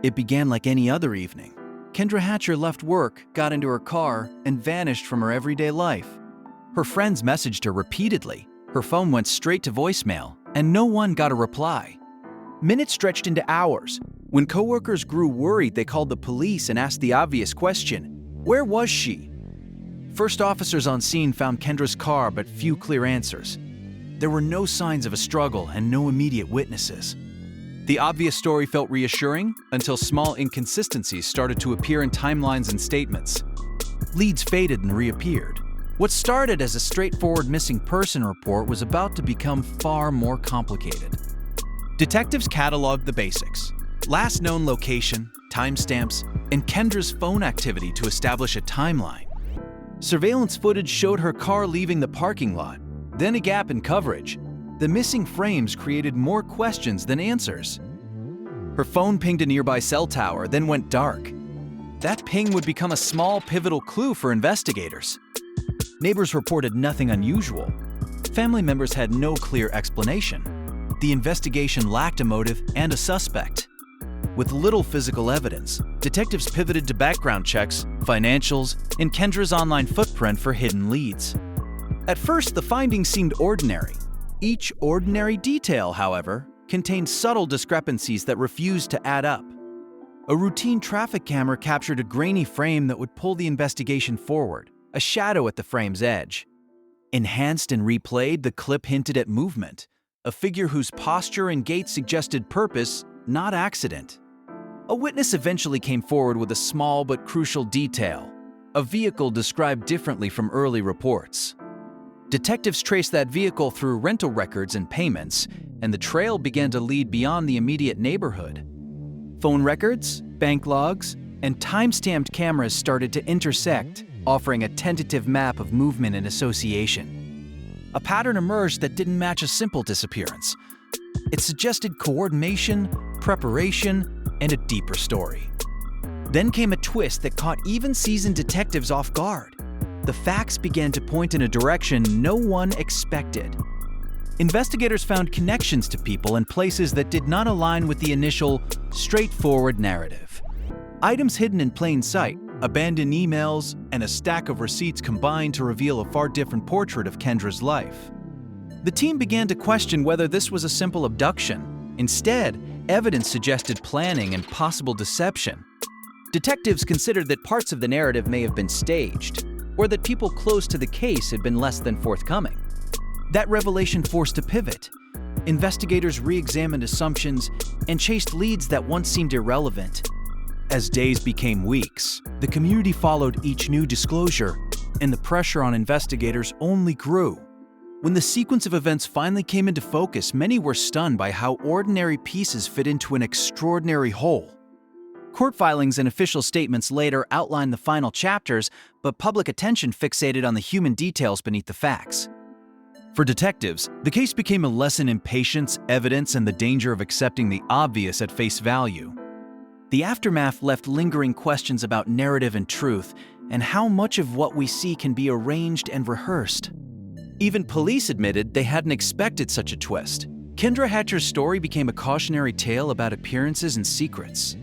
It began like any other evening. Kendra Hatcher left work, got into her car, and vanished from her everyday life. Her friends messaged her repeatedly. Her phone went straight to voicemail, and no one got a reply. Minutes stretched into hours. When coworkers grew worried, they called the police and asked the obvious question, where was she? First officers on scene found Kendra's car, but few clear answers. There were no signs of a struggle and no immediate witnesses. The obvious story felt reassuring until small inconsistencies started to appear in timelines and statements. Leads faded and reappeared. What started as a straightforward missing person report was about to become far more complicated. Detectives cataloged the basics: last known location, timestamps, and Kendra's phone activity to establish a timeline. Surveillance footage showed her car leaving the parking lot, then a gap in coverage. The missing frames created more questions than answers. Her phone pinged a nearby cell tower, then went dark. That ping would become a small, pivotal clue for investigators. Neighbors reported nothing unusual. Family members had no clear explanation. The investigation lacked a motive and a suspect. With little physical evidence, detectives pivoted to background checks, financials, and Kendra's online footprint for hidden leads. At first, the findings seemed ordinary. Each ordinary detail, however, contained subtle discrepancies that refused to add up. A routine traffic camera captured a grainy frame that would pull the investigation forward, a shadow at the frame's edge. Enhanced and replayed, the clip hinted at movement, a figure whose posture and gait suggested purpose, not accident. A witness eventually came forward with a small but crucial detail: a vehicle described differently from early reports. Detectives traced that vehicle through rental records and payments, and the trail began to lead beyond the immediate neighborhood. Phone records, bank logs, and time-stamped cameras started to intersect, offering a tentative map of movement and association. A pattern emerged that didn't match a simple disappearance. It suggested coordination, preparation, and a deeper story. Then came a twist that caught even seasoned detectives off guard. The facts began to point in a direction no one expected. Investigators found connections to people and places that did not align with the initial, straightforward narrative. Items hidden in plain sight, abandoned emails, and a stack of receipts combined to reveal a far different portrait of Kendra's life. The team began to question whether this was a simple abduction. Instead, evidence suggested planning and possible deception. Detectives considered that parts of the narrative may have been staged, or that people close to the case had been less than forthcoming. That revelation forced a pivot. Investigators re-examined assumptions and chased leads that once seemed irrelevant. As days became weeks, the community followed each new disclosure, and the pressure on investigators only grew. When the sequence of events finally came into focus, many were stunned by how ordinary pieces fit into an extraordinary whole. Court filings and official statements later outlined the final chapters, but public attention fixated on the human details beneath the facts. For detectives, the case became a lesson in patience, evidence, and the danger of accepting the obvious at face value. The aftermath left lingering questions about narrative and truth, and how much of what we see can be arranged and rehearsed. Even police admitted they hadn't expected such a twist. Kendra Hatcher's story became a cautionary tale about appearances and secrets.